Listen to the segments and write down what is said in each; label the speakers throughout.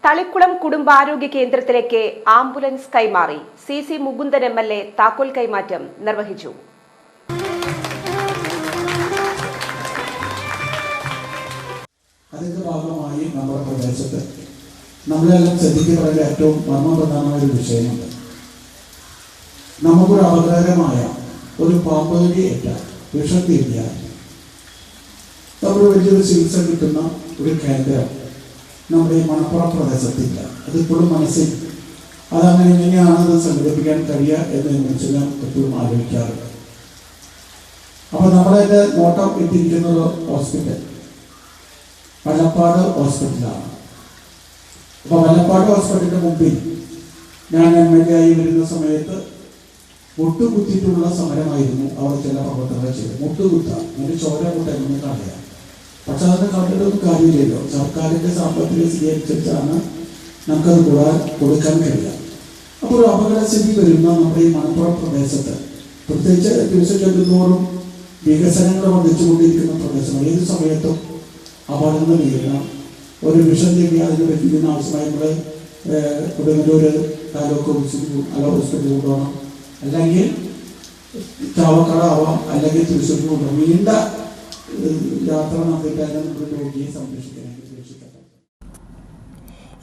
Speaker 1: തളിക്കുളം കുടുംബാരോഗ്യ കേന്ദ്രത്തിലേക്ക് ആംബുലൻസ് കൈമാറി. CC മുകുന്ദൻ MLA താക്കോൽ കൈമാറ്റം നിർവഹിച്ചു.
Speaker 2: അതിന്റെ ഭാഗമായി നമ്മുടെ പ്രദേശത്ത് നമ്മളെല്ലാം ശ്രദ്ധിക്കപ്പെടേണ്ട ഏറ്റവും മർമ്മപ്രധാനമായ ഒരു വിഷയമുണ്ട്. നമുക്കൊരു അപകടകരമായ ഒരു പാമ്പേറ്റ വിഷം തീർത്തിയാൽ നമ്മൾ വലിയൊരു ചികിത്സ കിട്ടുന്ന ഒരു കേന്ദ്രം നമ്മുടെ ഈ മണപ്പുറം പ്രദേശത്തില്ല. അതിപ്പോഴും മനസ്സിൽ അതങ്ങനെ എങ്ങനെയാണ് അത് സംഘടിപ്പിക്കാൻ കഴിയുക എന്നതിനെക്കുറിച്ച് ഞാൻ എപ്പോഴും ആലോചിക്കാറുണ്ട്. അപ്പോൾ നമ്മുടെ നോട്ടം എത്തിയിരിക്കുന്നത് ഹോസ്പിറ്റൽ വല്ലപ്പാട് ഹോസ്പിറ്റലാണ്. അപ്പോൾ വല്ലപ്പാട് ഹോസ്പിറ്റലിൻ്റെ മുമ്പിൽ ഞാൻ MLA ആയി വരുന്ന സമയത്ത് മുട്ടുകുത്തിയിട്ടുള്ള സമരമായിരുന്നു അവർ ചില പ്രവർത്തനങ്ങൾ ചെയ്തത്. മുട്ടുകുത്ത അതിൻ്റെ ചോര മുട്ടെന്ന് കളയാം. പക്ഷെ അതൊക്കെ കണ്ടിട്ടൊന്നും കാര്യമില്ലല്ലോ. സർക്കാരിൻ്റെ സാമ്പത്തിക സ്ഥിതി അനുസരിച്ചാണ് നമുക്കത് കൊടുക്കാൻ കഴിയുക. അപ്പോൾ ഒരു അപകടസ്ഥിതി വരുന്ന നമ്മുടെ ഈ മണപ്പുറം പ്രദേശത്ത്, പ്രത്യേകിച്ച് ദിവസം ചെല്ലുന്നോറും വികസനങ്ങൾ വർദ്ധിച്ചുകൊണ്ടിരിക്കുന്ന പ്രദേശമാണ്. ഏത് സമയത്തും അപകടങ്ങൾ നേരിടണം. ഒരു വിഷം തേടി അതിന് പറ്റുന്നതിന് ആവശ്യമായി നമ്മൾ കൊടുങ്ങല്ലൂർ താലൂക്ക് ഹോസ്പിറ്റലിൽ കൊണ്ടുപോകണം, അല്ലെങ്കിൽ ചാവക്കാട് ആവാം, അല്ലെങ്കിൽ തൃശ്ശൂർ കൊണ്ടുപോകണം. നീണ്ട യാത്ര നടത്തിയിട്ടാണ് നമ്മൾ രോഗിയെ സംരക്ഷിക്കാനായിട്ട് സുരക്ഷിതം.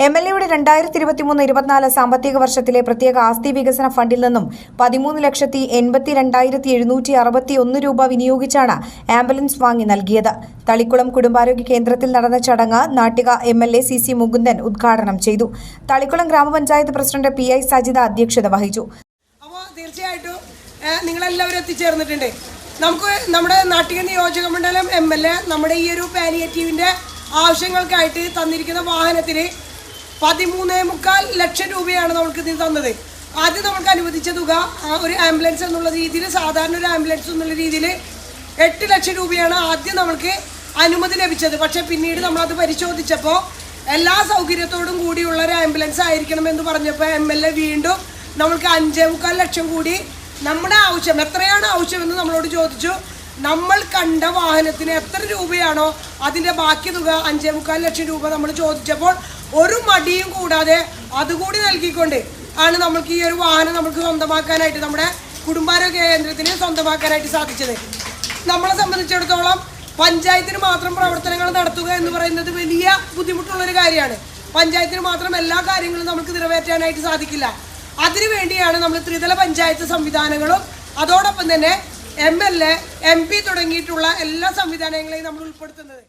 Speaker 3: MLAയുടെ 2023-24 സാമ്പത്തിക വർഷത്തിലെ പ്രത്യേക ആസ്തി വികസന ഫണ്ടിൽ നിന്നും 13,82,761 രൂപ വിനിയോഗിച്ചാണ് ആംബുലൻസ് വാങ്ങി നൽകിയത്. തളിക്കുളം കുടുംബാരോഗ്യ കേന്ദ്രത്തിൽ നടന്ന ചടങ്ങ് നാട്ടിക MLA CC മുകുന്ദൻ ഉദ്ഘാടനം ചെയ്തു. തളിക്കുളം ഗ്രാമപഞ്ചായത്ത് പ്രസിഡന്റ് PI സജിത അധ്യക്ഷത വഹിച്ചു.
Speaker 4: അപ്പോൾ തീർച്ചയായിട്ടും നിങ്ങളെല്ലാവരും എത്തിച്ചേർന്നിട്ടുണ്ട്. നമുക്ക് നമ്മുടെ നാട്ടിക നിയോജക മണ്ഡലം MLA നമ്മുടെ ഈ ഒരു പാലിയേറ്റീവിൻ്റെ ആവശ്യങ്ങൾക്കായിട്ട് തന്നിരിക്കുന്ന വാഹനത്തിന് 13.25 ലക്ഷം രൂപയാണ് നമുക്ക് ഇതിന് തന്നത്. ആദ്യം നമുക്ക് അനുവദിച്ച തുക ഒരു ആംബുലൻസ് എന്നുള്ള രീതിയിൽ, സാധാരണ ഒരു ആംബുലൻസ് എന്നുള്ള രീതിയിൽ 8 ലക്ഷം രൂപയാണ് ആദ്യം നമുക്ക് അനുമതി ലഭിച്ചത്. പക്ഷേ പിന്നീട് നമ്മളത് പരിശോധിച്ചപ്പോൾ എല്ലാ സൗകര്യത്തോടും കൂടിയുള്ള ഒരു ആംബുലൻസ് ആയിരിക്കണമെന്ന് പറഞ്ഞപ്പോൾ MLA വീണ്ടും നമ്മൾക്ക് 5.25 ലക്ഷം കൂടി നമ്മുടെ ആവശ്യം എത്രയാണ് ആവശ്യമെന്ന് നമ്മളോട് ചോദിച്ചു. നമ്മൾ കണ്ട വാഹനത്തിന് എത്ര രൂപയാണോ അതിൻ്റെ ബാക്കി തുക 5.25 ലക്ഷം രൂപ നമ്മൾ ചോദിച്ചപ്പോൾ ഒരു മടിയും കൂടാതെ അതുകൂടി നൽകിക്കൊണ്ട് ആണ് നമ്മൾക്ക് ഈ ഒരു വാഹനം നമുക്ക് സ്വന്തമാക്കാനായിട്ട്, നമ്മുടെ കുടുംബാരോഗ്യ കേന്ദ്രത്തിന് സ്വന്തമാക്കാനായിട്ട് സാധിച്ചത്. നമ്മളെ സംബന്ധിച്ചിടത്തോളം പഞ്ചായത്തിന് മാത്രം പ്രവർത്തനങ്ങൾ നടത്തുക എന്ന് പറയുന്നത് വലിയ ബുദ്ധിമുട്ടുള്ളൊരു കാര്യമാണ്. പഞ്ചായത്തിന് മാത്രം എല്ലാ കാര്യങ്ങളും നമുക്ക് നിറവേറ്റാനായിട്ട് സാധിക്കില്ല. അതിനുവേണ്ടിയാണ് നമ്മൾ ത്രിതല പഞ്ചായത്ത് സംവിധാനങ്ങളും അതോടൊപ്പം തന്നെ MLA MP തുടങ്ങിയിട്ടുള്ള എല്ലാ സംവിധാനങ്ങളെയും നമ്മൾ ഉൾപ്പെടുത്തുന്നത്.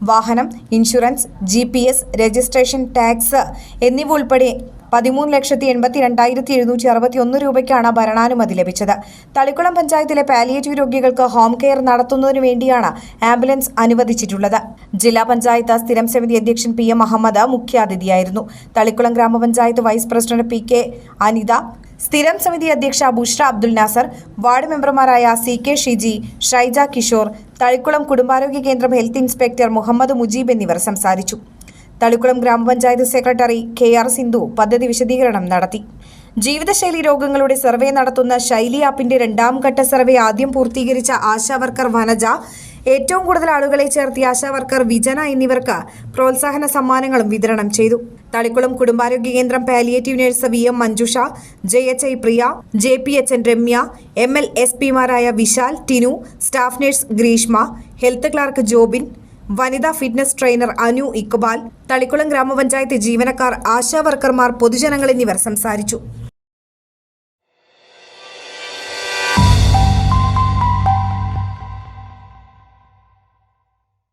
Speaker 3: വാഹനം, ഇൻഷുറൻസ്, GPS, രജിസ്ട്രേഷൻ, ടാക്സ് എന്നിവ ഉൾപ്പെടെ 13,82,761 രൂപയ്ക്കാണ് ഭരണാനുമതി ലഭിച്ചത്. തളിക്കുളം പഞ്ചായത്തിലെ പാലിയേറ്റീവ് രോഗികൾക്ക് ഹോം കെയർ നടത്തുന്നതിനു വേണ്ടിയാണ് ആംബുലൻസ് അനുവദിച്ചിട്ടുള്ളത്. ജില്ലാ പഞ്ചായത്ത് സ്ഥിരം സമിതി അധ്യക്ഷൻ PM അഹമ്മദ് മുഖ്യാതിഥിയായിരുന്നു. തളിക്കുളം ഗ്രാമപഞ്ചായത്ത് വൈസ് പ്രസിഡന്റ് PK അനിത, സ്ഥിരം സമിതി അധ്യക്ഷ ബുഷ്ര അബ്ദുൽ നാസർ, വാർഡ് മെമ്പർമാരായ CK ഷിജി, ഷൈജ കിഷോർ, തളിക്കുളം കുടുംബാരോഗ്യ കേന്ദ്രം ഹെൽത്ത് ഇൻസ്പെക്ടർ മുഹമ്മദ് മുജീബ് എന്നിവർ സംസാരിച്ചു. തളിക്കുളം ഗ്രാമപഞ്ചായത്ത് സെക്രട്ടറി KR സിന്ധു പദ്ധതി വിശദീകരണം നടത്തി. ജീവിതശൈലി രോഗങ്ങളുടെ സർവേ നടത്തുന്ന ശൈലി ആപ്പിന്റെ 2ാം ഘട്ട സർവേ ആദ്യം പൂർത്തീകരിച്ച ആശാവർക്കർ വനജ, ഏറ്റവും കൂടുതൽ ആളുകളെ ചേർത്തിയ ആശാവർക്കർ വിജന എന്നിവർക്ക് പ്രോത്സാഹന സമ്മാനങ്ങളും വിതരണം ചെയ്തു. തളിക്കുളം കുടുംബാരോഗ്യ കേന്ദ്രം palliative nurse VM Manjusha, JHI Priya, JPHN Ramya, MLSPമാരായ Vishal, Tinu, staff nurse Greeshma, health clerk Jobin, വനിതാ ഫിറ്റ്നസ് ട്രെയിനർ അനു ഇക്ബാൽ, തളിക്കുളം ഗ്രാമപഞ്ചായത്ത് ജീവനക്കാർ, ആശാവർക്കർമാർ, പൊതുജനങ്ങൾ എന്നിവർ സംസാരിച്ചു.